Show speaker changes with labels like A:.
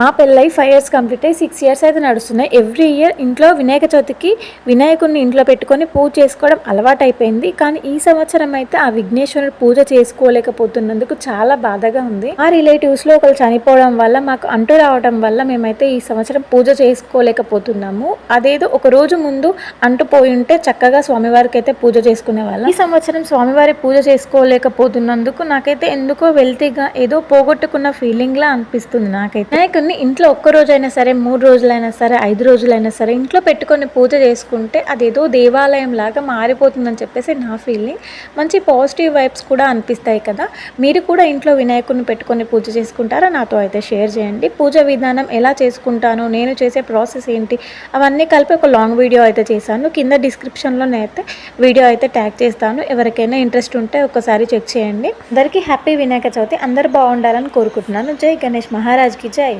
A: మా పెళ్ళై 5 years complete అయ్యి 6 ఇయర్స్ అయితే నడుస్తున్నాయి. ఎవ్రీ ఇయర్ ఇంట్లో వినాయక చవితికి వినాయకుడిని ఇంట్లో పెట్టుకొని పూజ చేసుకోవడం అలవాటైపోయింది. కానీ ఈ సంవత్సరం అయితే ఆ విఘ్నేశ్వరుడు పూజ చేసుకోలేకపోతున్నందుకు చాలా బాధగా ఉంది. మా రిలేటివ్స్లో ఒకరు చనిపోవడం వల్ల మాకు అంటు రావడం వల్ల మేమైతే ఈ సంవత్సరం పూజ చేసుకోలేకపోతున్నాము. అదేదో ఒక రోజు ముందు అంటుపోయి ఉంటే చక్కగా స్వామివారికి అయితే పూజ చేసుకునే వాళ్ళం. ఈ సంవత్సరం స్వామివారి పూజ చేసుకోలేకపోతున్నందుకు నాకైతే ఎందుకో వెల్తీగా ఏదో పోగొట్టుకున్న ఫీలింగ్ లా అనిపిస్తుంది. నాకైతే ఇంట్లో ఒక్క రోజైనా సరే, 3 రోజులైనా సరే, 5 రోజులైనా సరే ఇంట్లో పెట్టుకొని పూజ చేసుకుంటే అదేదో దేవాలయం లాగా మారిపోతుందని చెప్పేసి నా ఫీలింగ్. మంచి పాజిటివ్ వైబ్స్ కూడా అనిపిస్తాయి కదా. మీరు కూడా ఇంట్లో వినాయకుడిని పెట్టుకొని పూజ చేసుకుంటారా? నాతో అయితే షేర్ చేయండి. పూజ విధానం ఎలా చేసుకుంటాను, నేను చేసే ప్రాసెస్ ఏంటి, అవన్నీ కలిపి ఒక లాంగ్ వీడియో అయితే చేశాను. కింద డిస్క్రిప్షన్లోనే అయితే వీడియో అయితే ట్యాగ్ చేస్తాను. ఎవరికైనా ఇంట్రెస్ట్ ఉంటే ఒకసారి చెక్ చేయండి. అందరికీ హ్యాపీ వినాయక చవితి. అందరూ బాగుండాలని కోరుకుంటున్నాను. జై గణేష్ మహారాజ్కి జై.